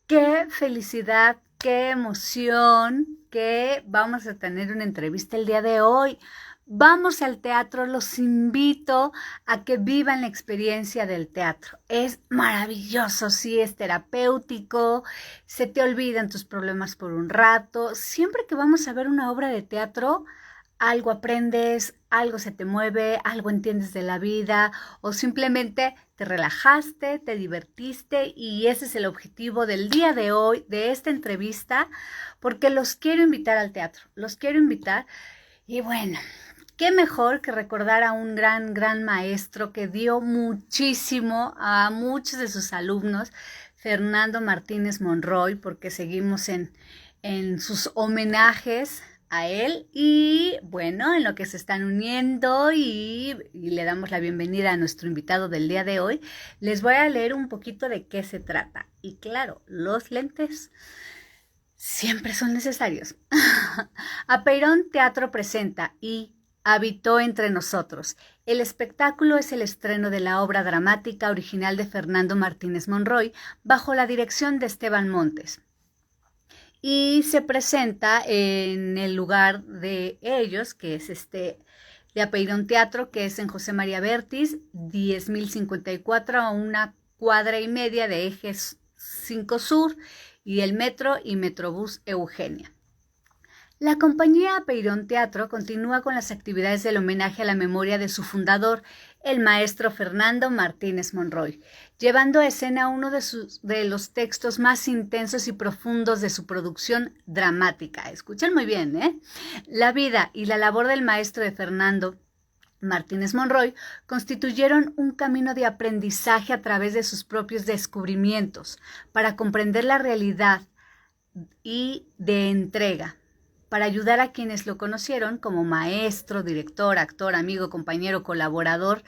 Qué felicidad, qué emoción que vamos a tener una entrevista el día de hoy. Vamos al teatro, los invito a que vivan la experiencia del teatro. Es maravilloso, sí, es terapéutico, se te olvidan tus problemas por un rato. Siempre que vamos a ver una obra de teatro, algo aprendes, algo se te mueve, algo entiendes de la vida o simplemente te relajaste, te divertiste y ese es el objetivo del día de hoy, de esta entrevista, porque los quiero invitar al teatro, los quiero invitar y bueno, qué mejor que recordar a un gran maestro que dio muchísimo a muchos de sus alumnos, Fernando Martínez Monroy, porque seguimos en sus homenajes a él y bueno, en lo que se están uniendo y le damos la bienvenida a nuestro invitado del día de hoy, les voy a leer un poquito de qué se trata. Y claro, los lentes siempre son necesarios. Apeirón Teatro presenta y habitó entre nosotros. El espectáculo es el estreno de la obra dramática original de Fernando Martínez Monroy bajo la dirección de Esteban Montes. Y se presenta en el lugar de ellos, que es de Apeirón Teatro, que es en José María Bertis, 10.054 a una cuadra y media de Ejes 5 Sur y el metro y Metrobús Eugenia. La compañía Apeirón Teatro continúa con las actividades del homenaje a la memoria de su fundador, el maestro Fernando Martínez Monroy, llevando a escena uno de los textos más intensos y profundos de su producción dramática. Escuchen muy bien, ¿eh? La vida y la labor del maestro de Fernando Martínez Monroy constituyeron un camino de aprendizaje a través de sus propios descubrimientos para comprender la realidad y de entrega para ayudar a quienes lo conocieron como maestro, director, actor, amigo, compañero, colaborador,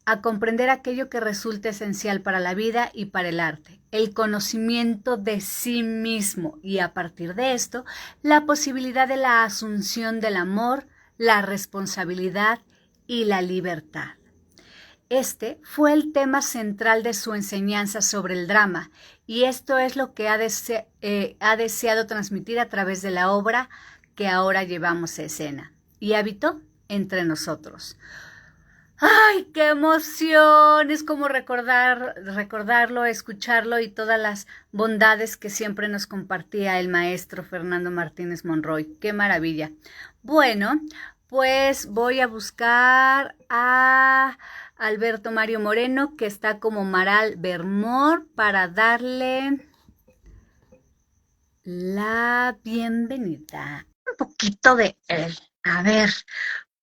a comprender aquello que resulta esencial para la vida y para el arte, el conocimiento de sí mismo y a partir de esto, la posibilidad de la asunción del amor, la responsabilidad y la libertad. Este fue el tema central de su enseñanza sobre el drama y esto es lo que ha deseado transmitir a través de la obra que ahora llevamos a escena y habitó entre nosotros. ¡Ay, qué emoción! Es como recordarlo, escucharlo y todas las bondades que siempre nos compartía el maestro Fernando Martínez Monroy. ¡Qué maravilla! Bueno, pues voy a buscar a Alberto Mario Moreno, que está como Maral Bermor, para darle la bienvenida. Un poquito de él. A ver,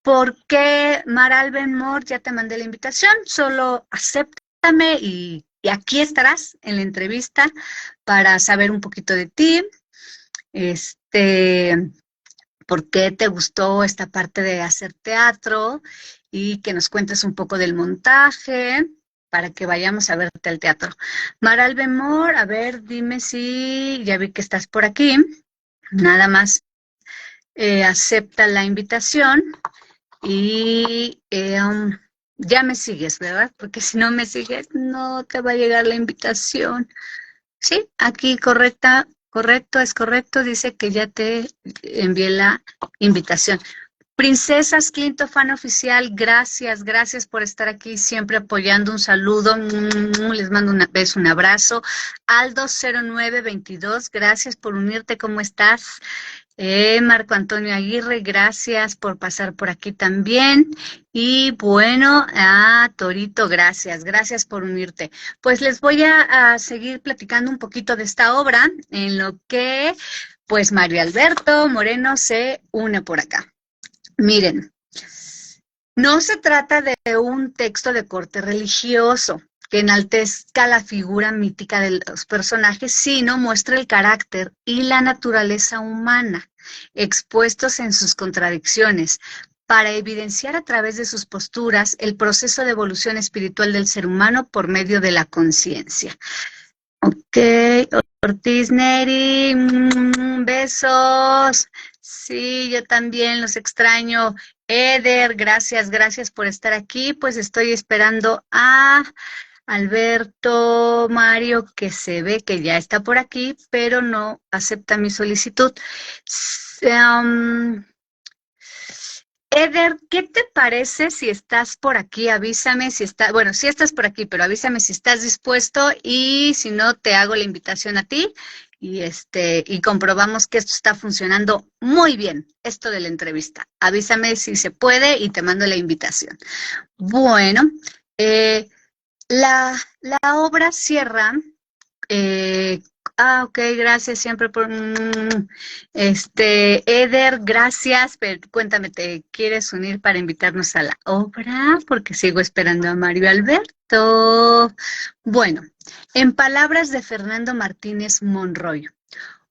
¿por qué Maral Benmore? Ya te mandé la invitación, solo acéptame y aquí estarás en la entrevista para saber un poquito de ti, por qué te gustó esta parte de hacer teatro y que nos cuentes un poco del montaje para que vayamos a verte al teatro. Maral Benmore, a ver, dime si ya vi que estás por aquí, nada más acepta la invitación. Y ya me sigues, ¿verdad? Porque si no me sigues, no te va a llegar la invitación. Sí, aquí es correcto, dice que ya te envié la invitación. Princesas Quinto, fan oficial, gracias por estar aquí, siempre apoyando, un saludo, les mando un beso, un abrazo. Aldo0922, gracias por unirte, ¿cómo estás? Marco Antonio Aguirre, gracias por pasar por aquí también. Y bueno, a Torito, gracias por unirte. Pues les voy a seguir platicando un poquito de esta obra, en lo que pues Mario Alberto Moreno se une por acá. Miren, no se trata de un texto de corte religioso que enaltezca la figura mítica de los personajes, sino muestra el carácter y la naturaleza humana, expuestos en sus contradicciones, para evidenciar a través de sus posturas el proceso de evolución espiritual del ser humano por medio de la conciencia. Ok, Ortiz Neri, besos. Sí, yo también los extraño. Eder, gracias por estar aquí. Pues estoy esperando a Alberto Mario, que se ve que ya está por aquí, pero no acepta mi solicitud. Eder, ¿qué te parece si estás por aquí? Avísame si estás, bueno, sí estás por aquí, pero avísame si estás dispuesto y si no, te hago la invitación a ti y comprobamos que esto está funcionando muy bien, esto de la entrevista. Avísame si se puede y te mando la invitación. Bueno, eh, la obra cierra. Eh, ok, gracias siempre por... Eder, gracias, pero cuéntame, ¿te quieres unir para invitarnos a la obra? Porque sigo esperando a Mario Alberto. Bueno, en palabras de Fernando Martínez Monroy,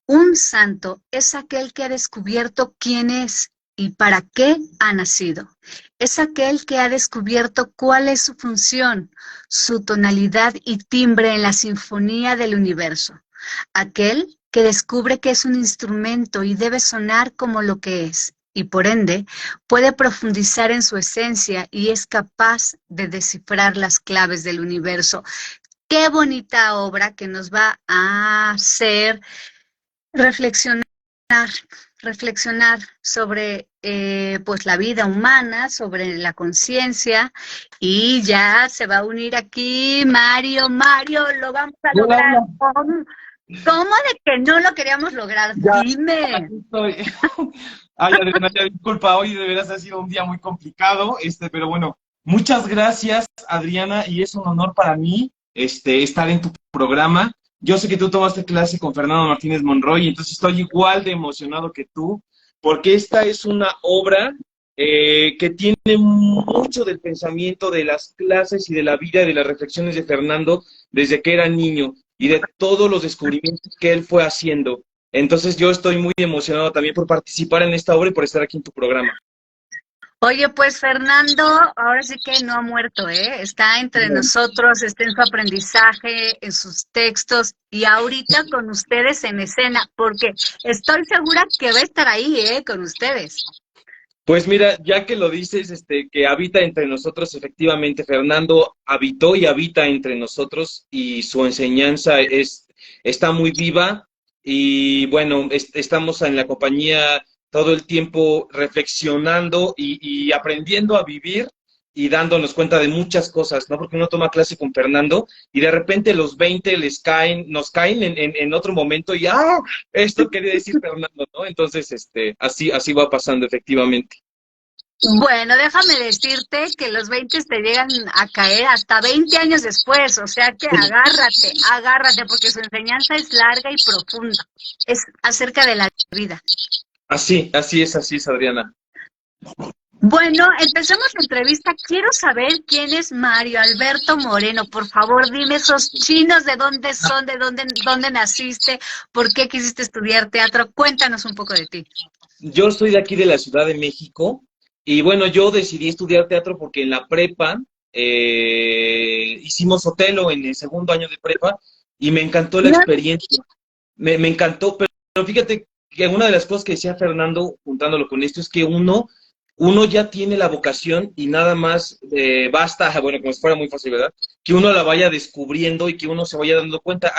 un santo es aquel que ha descubierto quién es y para qué ha nacido. Es aquel que ha descubierto cuál es su función, su tonalidad y timbre en la sinfonía del universo. Aquel que descubre que es un instrumento y debe sonar como lo que es, y por ende puede profundizar en su esencia y es capaz de descifrar las claves del universo. Qué bonita obra que nos va a hacer reflexionar, reflexionar sobre pues la vida humana, sobre la conciencia, y ya se va a unir aquí Mario, lo vamos a Hola, lograr. hola. ¿Cómo de que no lo queríamos lograr? Ya, Dime. aquí estoy. Ay, Adriana, ya disculpa, hoy de veras ha sido un día muy complicado, pero bueno, muchas gracias, Adriana, y es un honor para mí, estar en tu programa. Yo sé que tú tomaste clase con Fernando Martínez Monroy, entonces estoy igual de emocionado que tú, porque esta es una obra que tiene mucho del pensamiento de las clases y de la vida y de las reflexiones de Fernando desde que era niño y de todos los descubrimientos que él fue haciendo. Entonces yo estoy muy emocionado también por participar en esta obra y por estar aquí en tu programa. Oye, pues Fernando, ahora sí que no ha muerto, ¿eh? Está entre nosotros, está en su aprendizaje, en sus textos y ahorita con ustedes en escena, porque estoy segura que va a estar ahí, ¿eh? Con ustedes. Pues mira, ya que lo dices, que habita entre nosotros, efectivamente, Fernando habitó y habita entre nosotros y su enseñanza está muy viva y bueno, estamos en la compañía todo el tiempo reflexionando y aprendiendo a vivir y dándonos cuenta de muchas cosas, ¿no? Porque uno toma clase con Fernando y de repente los 20 nos caen en otro momento y ¡ah! Esto quería decir Fernando, ¿no? Entonces, así va pasando efectivamente. Bueno, déjame decirte que los 20 te llegan a caer hasta 20 años después, o sea que agárrate, porque su enseñanza es larga y profunda, es acerca de la vida. Así es, Adriana. Bueno, empezamos la entrevista. Quiero saber quién es Mario Alberto Moreno. Por favor, dime esos chinos, de dónde son, dónde naciste, por qué quisiste estudiar teatro. Cuéntanos un poco de ti. Yo soy de aquí de la Ciudad de México y bueno, yo decidí estudiar teatro porque en la prepa hicimos Otelo en el segundo año de prepa y me encantó la experiencia. Me encantó, pero fíjate que una de las cosas que decía Fernando, juntándolo con esto, es que uno ya tiene la vocación y nada más basta, bueno, como si fuera muy fácil, ¿verdad? Que uno la vaya descubriendo y que uno se vaya dando cuenta.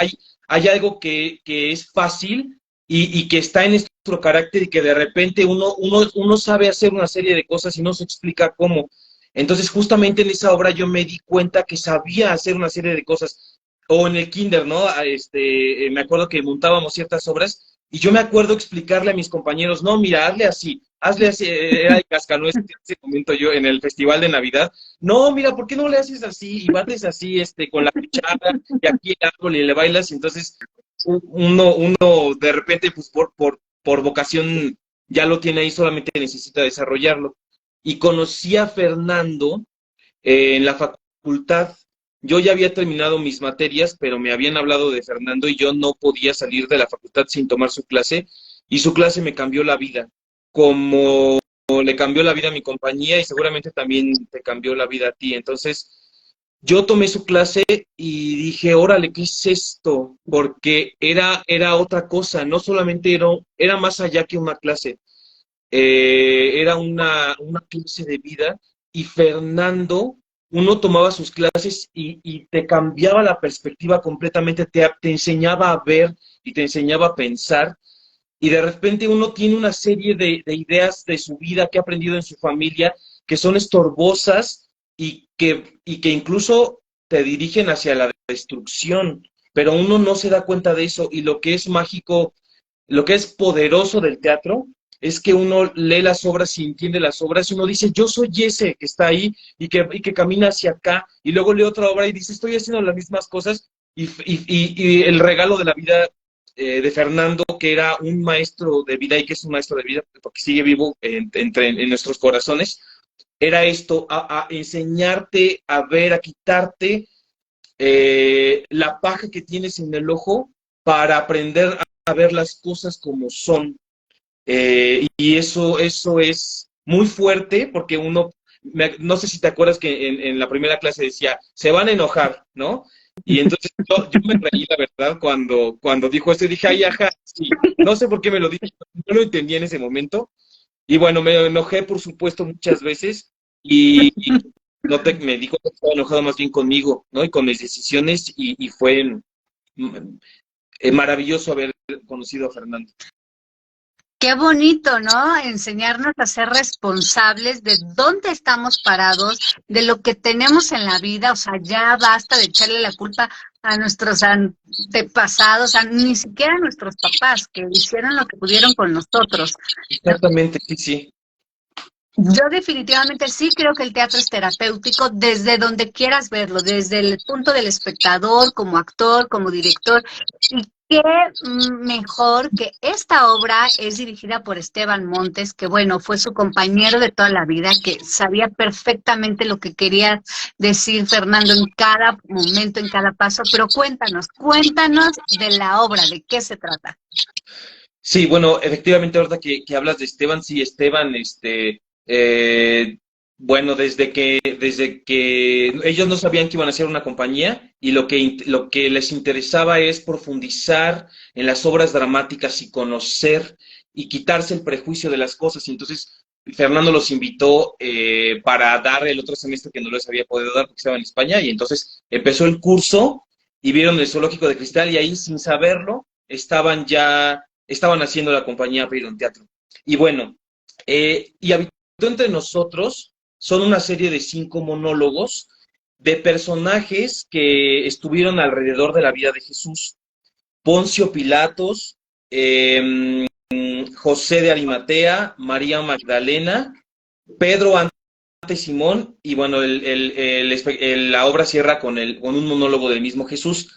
Hay algo que es fácil y que está en nuestro carácter y que de repente uno sabe hacer una serie de cosas y no se explica cómo. Entonces, justamente en esa obra yo me di cuenta que sabía hacer una serie de cosas. O en el kinder, ¿no? Me acuerdo que montábamos ciertas obras y yo me acuerdo explicarle a mis compañeros, no, mira, hazle así, era el cascanueces en ese momento yo en el festival de Navidad, no, mira, ¿por qué no le haces así? Y bates así, con la cuchara, y aquí el árbol y le bailas, y entonces uno de repente, pues por vocación ya lo tiene ahí, solamente necesita desarrollarlo. Y conocí a Fernando en la facultad. Yo ya había terminado mis materias, pero me habían hablado de Fernando y yo no podía salir de la facultad sin tomar su clase, y su clase me cambió la vida, como le cambió la vida a mi compañía y seguramente también te cambió la vida a ti. Entonces, yo tomé su clase y dije, órale, ¿qué es esto? Porque era otra cosa, no solamente era más allá que una clase, era una clase de vida y Fernando uno tomaba sus clases y te cambiaba la perspectiva completamente, te enseñaba a ver y te enseñaba a pensar, y de repente uno tiene una serie de ideas de su vida que ha aprendido en su familia que son estorbosas y que incluso te dirigen hacia la destrucción, pero uno no se da cuenta de eso, y lo que es mágico, lo que es poderoso del teatro es que uno lee las obras y entiende las obras y uno dice, yo soy ese que está ahí y que camina hacia acá, y luego lee otra obra y dice, estoy haciendo las mismas cosas, y el regalo de la vida de Fernando, que era un maestro de vida y que es un maestro de vida porque sigue vivo en nuestros corazones, era esto, a enseñarte a ver, a quitarte la paja que tienes en el ojo para aprender a ver las cosas como son. Y eso es muy fuerte porque uno, no sé si te acuerdas que en la primera clase decía, se van a enojar, ¿no? Y entonces yo me reí, la verdad, cuando dijo esto y dije, ay, ajá, sí. No sé por qué me lo dije, no lo entendí en ese momento. Y bueno, me enojé, por supuesto, muchas veces y me dijo que estaba enojado más bien conmigo, ¿no? Y con mis decisiones y fue maravilloso haber conocido a Fernando. Qué bonito, ¿no? Enseñarnos a ser responsables de dónde estamos parados, de lo que tenemos en la vida. O sea, ya basta de echarle la culpa a nuestros antepasados, ni siquiera a nuestros papás, que hicieron lo que pudieron con nosotros, ¿no? Exactamente, sí, sí. Yo definitivamente sí creo que el teatro es terapéutico desde donde quieras verlo, desde el punto del espectador, como actor, como director. Y qué mejor que esta obra es dirigida por Esteban Montes, que bueno, fue su compañero de toda la vida, que sabía perfectamente lo que quería decir Fernando en cada momento, en cada paso. Pero cuéntanos de la obra, ¿de qué se trata? Sí, bueno, efectivamente, ahorita que hablas de Esteban, sí, Esteban, bueno, desde que ellos no sabían que iban a ser una compañía y lo que les interesaba es profundizar en las obras dramáticas y conocer y quitarse el prejuicio de las cosas. Y entonces Fernando los invitó para dar el otro semestre que no les había podido dar porque estaba en España, y entonces empezó el curso y vieron el Zoológico de Cristal y ahí sin saberlo estaban haciendo la compañía Byron Teatro. Y bueno, y habitó entre nosotros son una serie de 5 monólogos de personajes que estuvieron alrededor de la vida de Jesús. Poncio Pilatos, José de Arimatea, María Magdalena, Pedro ante Simón, y bueno, la obra cierra con un monólogo del mismo Jesús.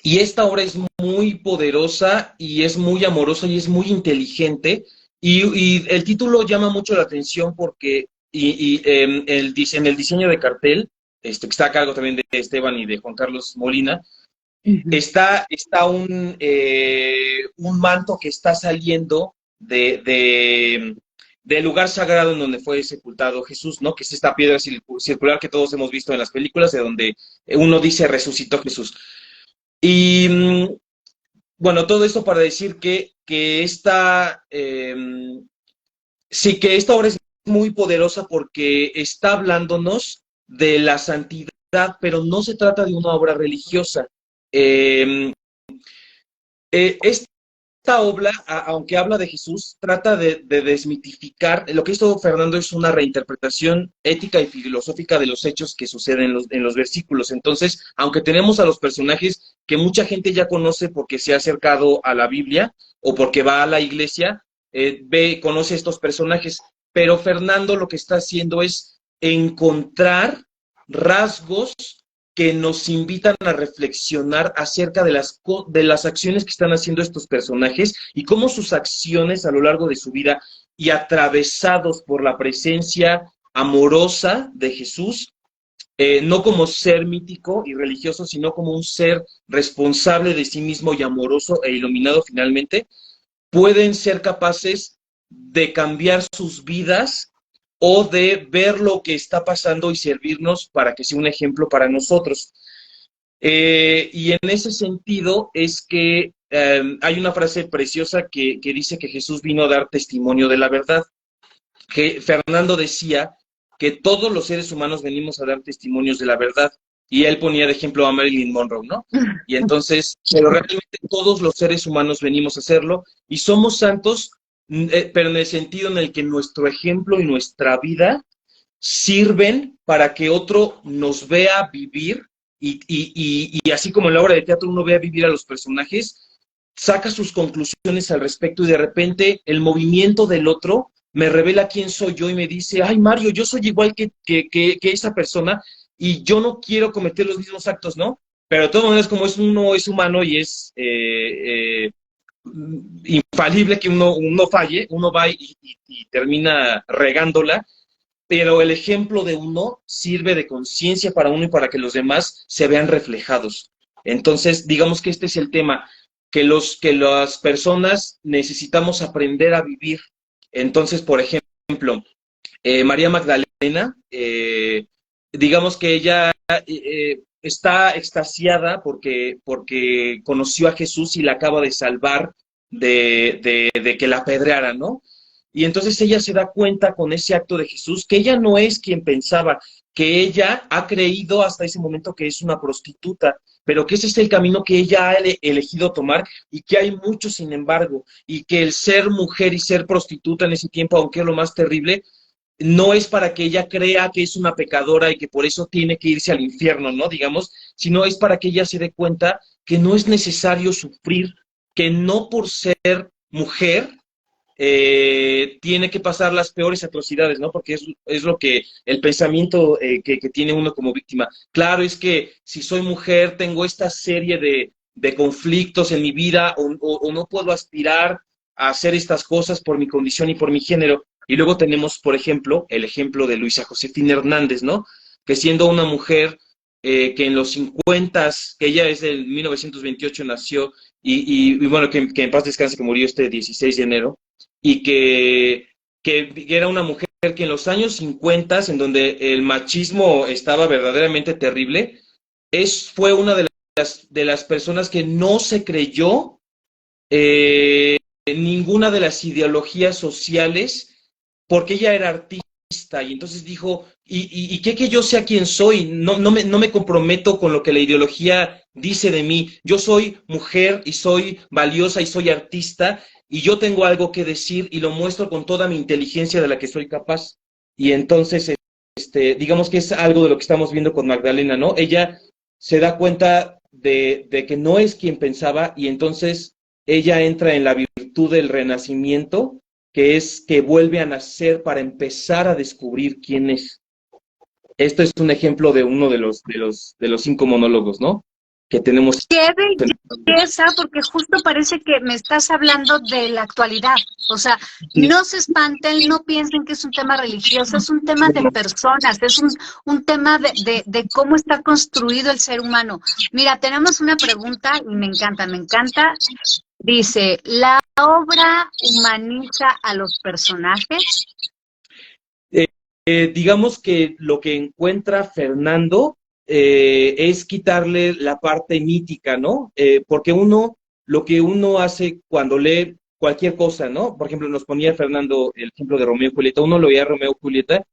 Y esta obra es muy poderosa y es muy amorosa y es muy inteligente. Y el título llama mucho la atención porque en el diseño de cartel, que está a cargo también de Esteban y de Juan Carlos Molina, está un manto que está saliendo del lugar sagrado en donde fue sepultado Jesús, ¿no? Que es esta piedra circular que todos hemos visto en las películas, de donde uno dice resucitó Jesús. Y bueno, todo esto para decir que sí, que esta obra es muy poderosa porque está hablándonos de la santidad, pero no se trata de una obra religiosa. Esta obra, aunque habla de Jesús, trata de desmitificar. Lo que hizo Fernando es una reinterpretación ética y filosófica de los hechos que suceden en los versículos. Entonces, aunque tenemos a los personajes que mucha gente ya conoce porque se ha acercado a la Biblia o porque va a la iglesia, conoce estos personajes, pero Fernando lo que está haciendo es encontrar rasgos que nos invitan a reflexionar acerca de las acciones que están haciendo estos personajes y cómo sus acciones a lo largo de su vida y atravesados por la presencia amorosa de Jesús, no como ser mítico y religioso, sino como un ser responsable de sí mismo y amoroso e iluminado finalmente, pueden ser capaces de cambiar sus vidas o de ver lo que está pasando y servirnos para que sea un ejemplo para nosotros. Y en ese sentido es que hay una frase preciosa que dice que Jesús vino a dar testimonio de la verdad. Que Fernando decía que todos los seres humanos venimos a dar testimonios de la verdad. Y él ponía de ejemplo a Marilyn Monroe, ¿no? Y entonces, pero realmente todos los seres humanos venimos a hacerlo y somos santos, pero en el sentido en el que nuestro ejemplo y nuestra vida sirven para que otro nos vea vivir y así como en la obra de teatro uno ve a vivir a los personajes, saca sus conclusiones al respecto y de repente el movimiento del otro me revela quién soy yo y me dice, ay Mario, yo soy igual que esa persona y yo no quiero cometer los mismos actos, ¿no? Pero de todas maneras, como uno es humano y es infalible que uno falle, uno va y termina regándola, pero el ejemplo de uno sirve de conciencia para uno y para que los demás se vean reflejados. Entonces, digamos que este es el tema, que las personas necesitamos aprender a vivir. Entonces, por ejemplo, María Magdalena, digamos que ella está extasiada porque conoció a Jesús y la acaba de salvar de que la apedrearan, ¿no? Y entonces ella se da cuenta con ese acto de Jesús que ella no es quien pensaba, que ella ha creído hasta ese momento que es una prostituta, pero que ese es el camino que ella ha elegido tomar y que hay muchos, sin embargo, y que el ser mujer y ser prostituta en ese tiempo, aunque es lo más terrible, no es para que ella crea que es una pecadora y que por eso tiene que irse al infierno, ¿no? Digamos, sino es para que ella se dé cuenta que no es necesario sufrir, que no por ser mujer tiene que pasar las peores atrocidades, ¿no? Porque es lo que el pensamiento que tiene uno como víctima. Claro, es que si soy mujer tengo esta serie de conflictos en mi vida o no puedo aspirar a hacer estas cosas por mi condición y por mi género. Y luego tenemos, por ejemplo, el ejemplo de Luisa Josefina Hernández, ¿no? Que siendo una mujer que en los 50, que ella es del 1928 nació, y bueno, que en paz descanse, que murió este 16 de enero, y que era una mujer que en los años 50, en donde el machismo estaba verdaderamente terrible, fue una de las personas que no se creyó ninguna de las ideologías sociales porque ella era artista y entonces dijo, ¿y qué que yo sea quien soy? No me comprometo con lo que la ideología dice de mí. Yo soy mujer y soy valiosa y soy artista y yo tengo algo que decir y lo muestro con toda mi inteligencia de la que soy capaz. Y entonces, digamos que es algo de lo que estamos viendo con Magdalena, ¿no? Ella se da cuenta de que no es quien pensaba y entonces ella entra en la virtud del renacimiento, que es que vuelve a nacer para empezar a descubrir quién es. Esto es un ejemplo de uno de los 5 monólogos, ¿no? Que tenemos. Qué belleza, porque justo parece que me estás hablando de la actualidad. O sea, no se espanten, no piensen que es un tema religioso, es un tema de personas, es un tema de cómo está construido el ser humano. Mira, tenemos una pregunta y me encanta, me encanta. Dice, ¿la obra humaniza a los personajes? Digamos que lo que encuentra Fernando es quitarle la parte mítica, ¿no? Porque lo que uno hace cuando lee cualquier cosa, ¿no? Por ejemplo, nos ponía Fernando el ejemplo de Romeo y Julieta. Uno lo veía a Romeo y Julieta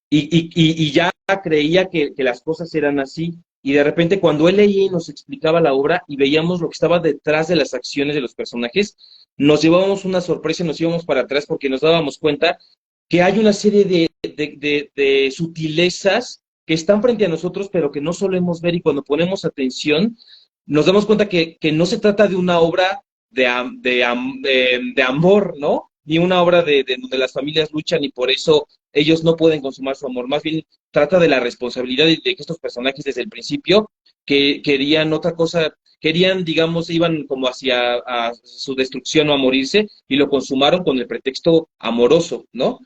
y ya creía que las cosas eran así. Y de repente cuando él leía y nos explicaba la obra y veíamos lo que estaba detrás de las acciones de los personajes, nos llevábamos una sorpresa y nos íbamos para atrás porque nos dábamos cuenta que hay una serie de sutilezas que están frente a nosotros, pero que no solemos ver, y cuando ponemos atención, nos damos cuenta que no se trata de una obra de amor, ¿no? Ni una obra de donde las familias luchan y por eso ellos no pueden consumar su amor. Más bien trata de la responsabilidad de que estos personajes desde el principio que querían otra cosa, querían, digamos, iban como hacia a su destrucción o a morirse y lo consumaron con el pretexto amoroso, ¿no?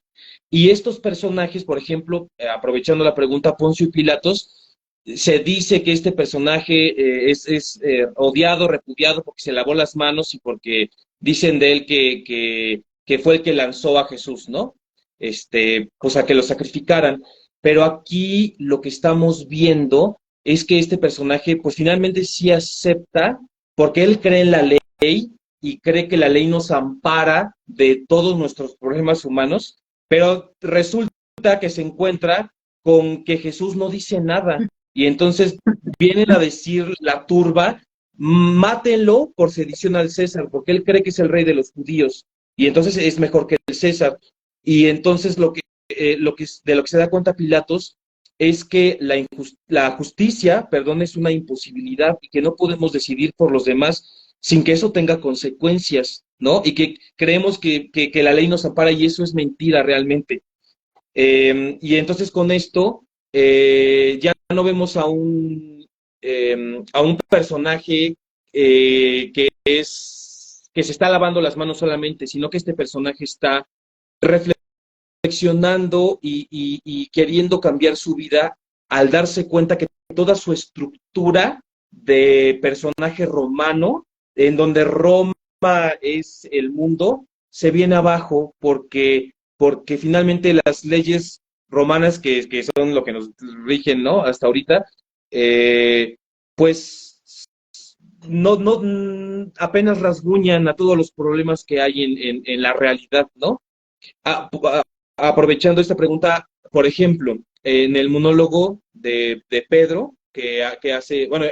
Y estos personajes, por ejemplo, aprovechando la pregunta, Poncio y Pilatos, se dice que este personaje es odiado, repudiado porque se lavó las manos y porque dicen de él que fue el que lanzó a Jesús, ¿no? Pues a que lo sacrificaran. Pero aquí lo que estamos viendo es que este personaje, pues finalmente sí acepta, porque él cree en la ley y cree que la ley nos ampara de todos nuestros problemas humanos, pero resulta que se encuentra con que Jesús no dice nada. Y entonces vienen a decir la turba, mátenlo por sedición al César, porque él cree que es el rey de los judíos. Y entonces es mejor que el César. Y entonces de lo que se da cuenta Pilatos es que la justicia, perdón, es una imposibilidad y que no podemos decidir por los demás sin que eso tenga consecuencias, ¿no? Y que creemos que la ley nos ampara y eso es mentira realmente. Y entonces con esto ya no vemos a un personaje que se está lavando las manos solamente, sino que este personaje está reflexionando y queriendo cambiar su vida al darse cuenta que toda su estructura de personaje romano, en donde Roma es el mundo, se viene abajo porque finalmente las leyes romanas, que son lo que nos rigen, ¿no? Hasta ahorita, pues apenas rasguñan a todos los problemas que hay en la realidad, ¿no? Aprovechando esta pregunta, por ejemplo, en el monólogo de Pedro, que hace, bueno,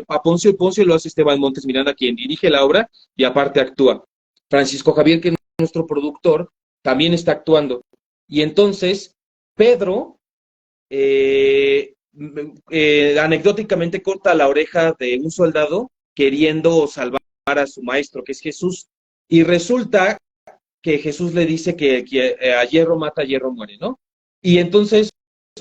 a Poncio lo hace Esteban Montes Miranda, quien dirige la obra y aparte actúa. Francisco Javier, que es nuestro productor, también está actuando. Y entonces, Pedro, anecdóticamente corta la oreja de un soldado queriendo salvar a su maestro, que es Jesús. Y resulta que Jesús le dice que a hierro mata, a hierro muere, ¿no? Y entonces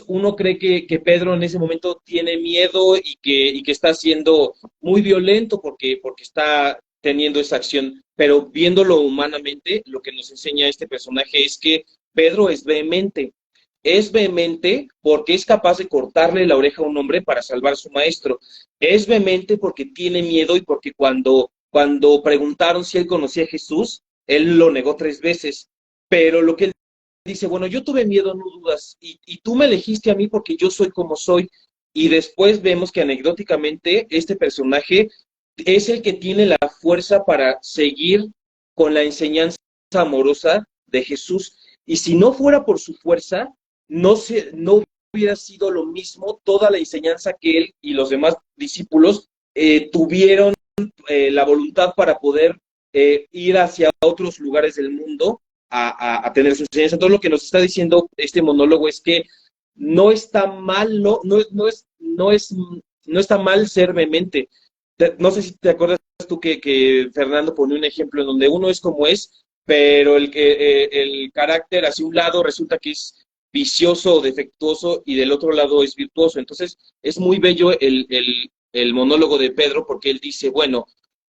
uno cree que Pedro en ese momento tiene miedo y que está siendo muy violento porque está teniendo esa acción, pero viéndolo humanamente, lo que nos enseña este personaje es que Pedro es vehemente porque es capaz de cortarle la oreja a un hombre para salvar a su maestro, es vehemente porque tiene miedo y porque cuando preguntaron si él conocía a Jesús, él lo negó 3 veces, pero lo que él dice, bueno, yo tuve miedo, no dudas, y tú me elegiste a mí porque yo soy como soy, y después vemos que anecdóticamente este personaje es el que tiene la fuerza para seguir con la enseñanza amorosa de Jesús, y si no fuera por su fuerza, no hubiera sido lo mismo toda la enseñanza que él y los demás discípulos tuvieron la voluntad para poder ir hacia otros lugares del mundo a tener su enseñanza. Todo lo que nos está diciendo este monólogo es que no está mal, no está mal ser vehemente. No sé si te acuerdas tú que Fernando pone un ejemplo en donde uno es como es, pero el carácter hacia un lado resulta que es vicioso o defectuoso y del otro lado es virtuoso. Entonces es muy bello el monólogo de Pedro porque él dice, bueno,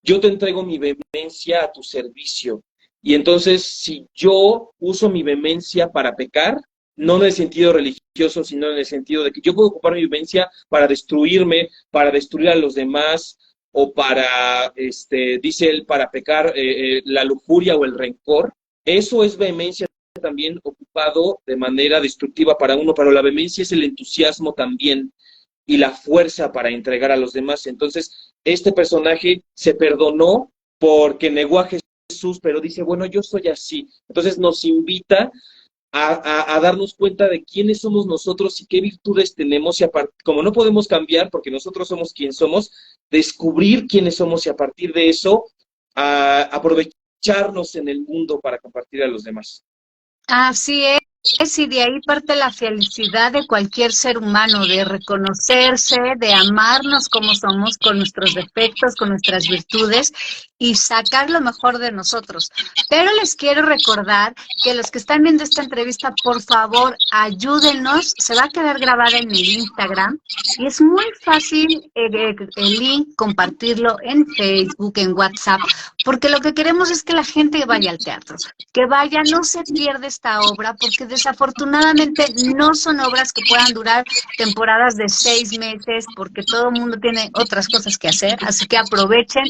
yo te entrego mi vehemencia a tu servicio. Y entonces, si yo uso mi vehemencia para pecar, no en el sentido religioso, sino en el sentido de que yo puedo ocupar mi vehemencia para destruirme, para destruir a los demás, o para, dice él, para pecar la lujuria o el rencor, eso es vehemencia también ocupado de manera destructiva para uno, pero la vehemencia es el entusiasmo también y la fuerza para entregar a los demás. Entonces, este personaje se perdonó porque negó a Jesús, pero dice, bueno, yo soy así. Entonces nos invita a darnos cuenta de quiénes somos nosotros y qué virtudes tenemos, y como no podemos cambiar porque nosotros somos quien somos, descubrir quiénes somos y a partir de eso aprovecharnos en el mundo para compartir a los demás. Así es, y de ahí parte la felicidad de cualquier ser humano, de reconocerse, de amarnos como somos, con nuestros defectos, con nuestras virtudes, y sacar lo mejor de nosotros. Pero les quiero recordar que los que están viendo esta entrevista, por favor, ayúdenos, se va a quedar grabada en el Instagram, y es muy fácil el link, compartirlo en Facebook, en WhatsApp, porque lo que queremos es que la gente vaya al teatro, que vaya, no se pierda esta obra, porque desafortunadamente no son obras que puedan durar temporadas de 6 meses, porque todo el mundo tiene otras cosas que hacer, así que aprovechen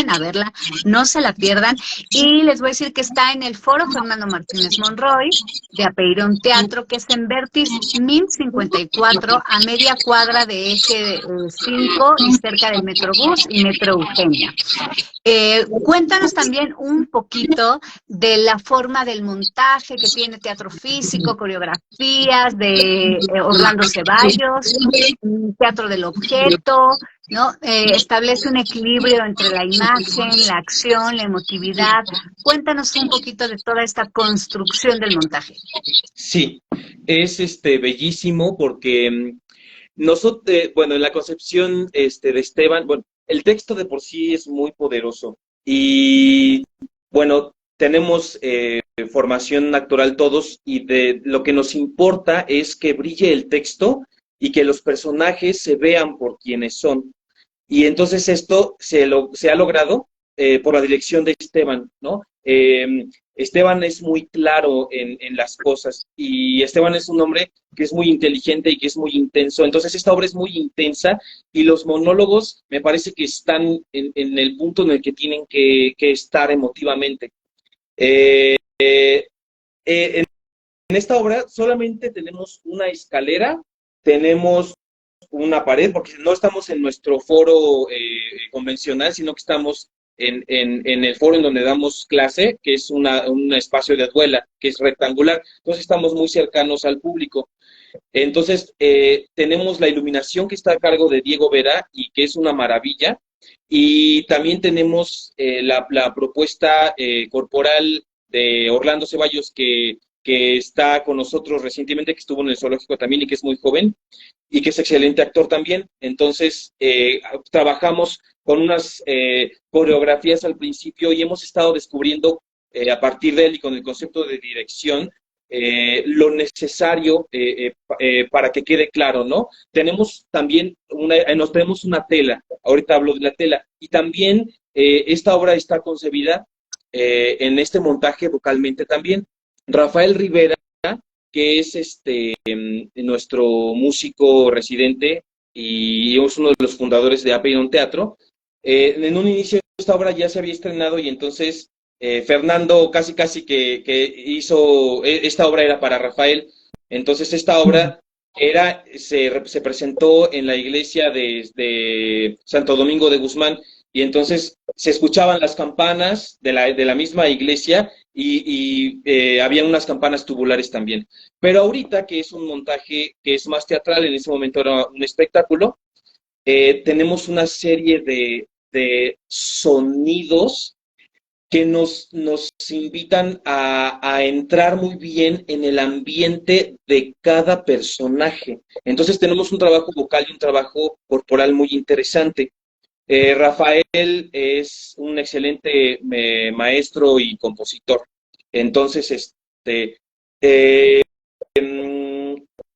a verla verla, no se la pierdan. Y les voy a decir que está en el Foro Fernando Martínez Monroy, de Apeiron Teatro, que es en Vertis 1054, a media cuadra de Eje 5 y cerca del Metrobús y Metro Eugenia. Cuéntanos también un poquito de la forma del montaje que tiene teatro físico, coreografías de Orlando Ceballos, teatro del objeto, ¿no? Establece un equilibrio entre la imagen, la acción, la emotividad. Cuéntanos un poquito de toda esta construcción del montaje. Sí, es bellísimo porque nosotros, bueno, en la concepción de Esteban, bueno, el texto de por sí es muy poderoso y bueno, tenemos formación actoral todos y de lo que nos importa es que brille el texto y que los personajes se vean por quienes son. Y entonces esto se ha logrado por la dirección de Esteban, ¿no? Esteban es muy claro en las cosas y Esteban es un hombre que es muy inteligente y que es muy intenso. Entonces esta obra es muy intensa y los monólogos me parece que están en el punto en el que tienen que estar emotivamente. Eh, eh, en esta obra solamente tenemos una escalera, tenemos una pared, porque no estamos en nuestro foro convencional, sino que estamos en el foro en donde damos clase, que es un espacio de duela, que es rectangular. Entonces estamos muy cercanos al público. Entonces tenemos la iluminación que está a cargo de Diego Vera y que es una maravilla. Y también tenemos la propuesta corporal de Orlando Ceballos, que está con nosotros recientemente, que estuvo en el zoológico también y que es muy joven y que es excelente actor también. Entonces, trabajamos con unas coreografías al principio y hemos estado descubriendo a partir de él y con el concepto de dirección lo necesario para que quede claro, ¿no? Tenemos también nos tenemos una tela, ahorita hablo de la tela, y también esta obra está concebida en este montaje vocalmente también. Rafael Rivera, que es nuestro músico residente y es uno de los fundadores de Apeiron Teatro. En un inicio esta obra ya se había estrenado y entonces Fernando casi que hizo, esta obra era para Rafael, entonces esta obra se presentó en la iglesia de Santo Domingo de Guzmán y entonces se escuchaban las campanas de la misma iglesia y habían unas campanas tubulares también. Pero ahorita, que es un montaje que es más teatral, en ese momento era un espectáculo, tenemos una serie de sonidos que nos invitan a entrar muy bien en el ambiente de cada personaje. Entonces tenemos un trabajo vocal y un trabajo corporal muy interesante. Rafael es un excelente maestro y compositor. Entonces, eh,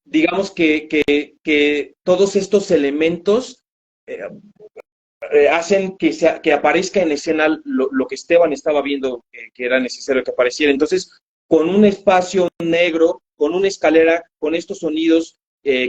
digamos que todos estos elementos eh, hacen que aparezca en escena lo que Esteban estaba viendo que era necesario que apareciera. Entonces, con un espacio negro, con una escalera, con estos sonidos,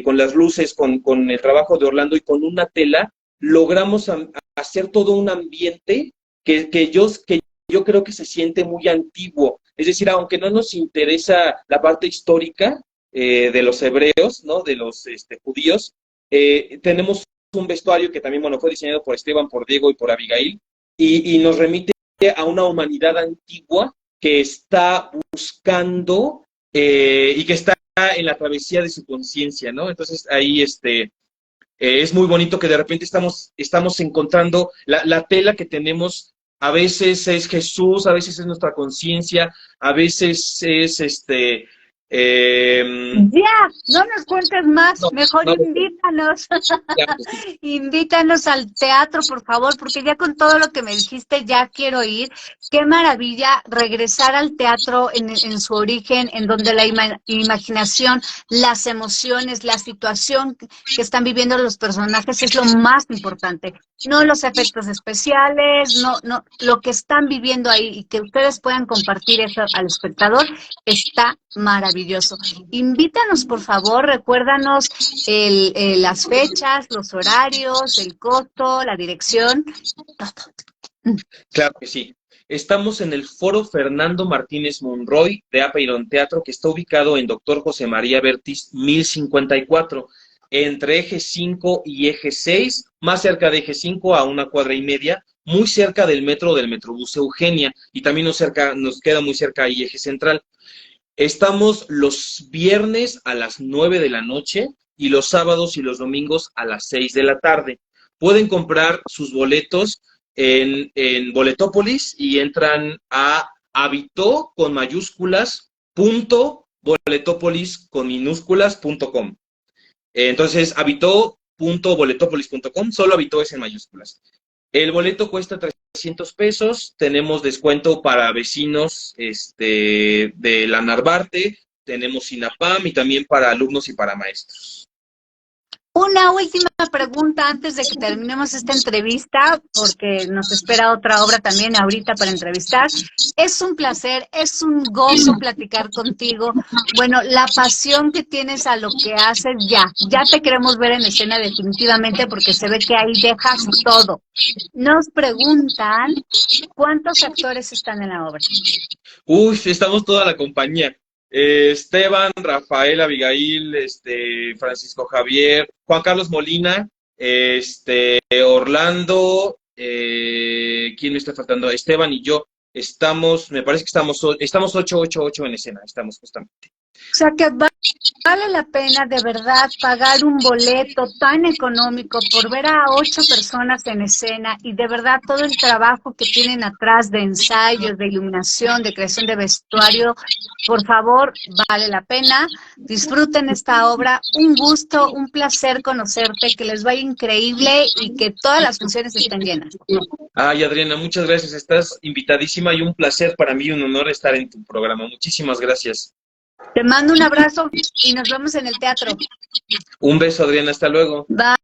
con las luces, con el trabajo de Orlando y con una tela, logramos hacer todo un ambiente que yo creo que se siente muy antiguo. Es decir, aunque no nos interesa la parte histórica de los hebreos, ¿no? De los judíos, tenemos un vestuario que también, bueno, fue diseñado por Esteban, por Diego y por Abigail, y nos remite a una humanidad antigua que está buscando y que está en la travesía de su conciencia, ¿no? Entonces ahí es muy bonito que de repente estamos encontrando la tela que tenemos. A veces es Jesús, a veces es nuestra conciencia, a veces es Ya, no nos cuentes más, no, mejor no, invítanos, ya, invítanos al teatro, por favor, porque ya con todo lo que me dijiste ya quiero ir. Qué maravilla regresar al teatro en su origen, en donde la imaginación, las emociones, la situación que están viviendo los personajes es lo más importante. No los efectos especiales, no, lo que están viviendo ahí y que ustedes puedan compartir eso al espectador está maravilloso. Invítanos, por favor, recuérdanos las fechas, los horarios, el costo, la dirección, todo. Claro que sí. Estamos en el Foro Fernando Martínez Monroy de Apeiron Teatro, que está ubicado en Doctor José María Bertis 1054, entre Eje 5 y Eje 6, más cerca de Eje 5 a una cuadra y media, muy cerca del metro del Metrobús Eugenia, y también nos queda muy cerca ahí Eje Central. Estamos los viernes a las 9 de la noche y los sábados y los domingos a las 6 de la tarde. Pueden comprar sus boletos en Boletópolis y entran a habitó con mayúsculas punto boletópolis con minúsculas punto com. Entonces, habitó.boletópolis.com, solo habitó es en mayúsculas. El boleto cuesta 300 pesos, tenemos descuento para vecinos de la Narvarte, tenemos INAPAM y también para alumnos y para maestros. Una última pregunta antes de que terminemos esta entrevista, porque nos espera otra obra también ahorita para entrevistar. Es un placer, es un gozo platicar contigo. Bueno, la pasión que tienes a lo que haces, ya te queremos ver en escena definitivamente porque se ve que ahí dejas todo. Nos preguntan, ¿cuántos actores están en la obra? Uy, estamos toda la compañía. Esteban, Rafael, Abigail, Francisco Javier, Juan Carlos Molina, Orlando, ¿quién me está faltando? Esteban y yo. Me parece que estamos 8 en escena, estamos justamente. O sea que vale la pena de verdad pagar un boleto tan económico por ver a 8 personas en escena y de verdad todo el trabajo que tienen atrás de ensayos, de iluminación, de creación de vestuario. Por favor, vale la pena. Disfruten esta obra. Un gusto, un placer conocerte, que les vaya increíble y que todas las funciones estén llenas. Ay, Adriana, muchas gracias. Estás invitadísima y un placer para mí, un honor estar en tu programa. Muchísimas gracias. Te mando un abrazo y nos vemos en el teatro. Un beso, Adriana. Hasta luego. Bye.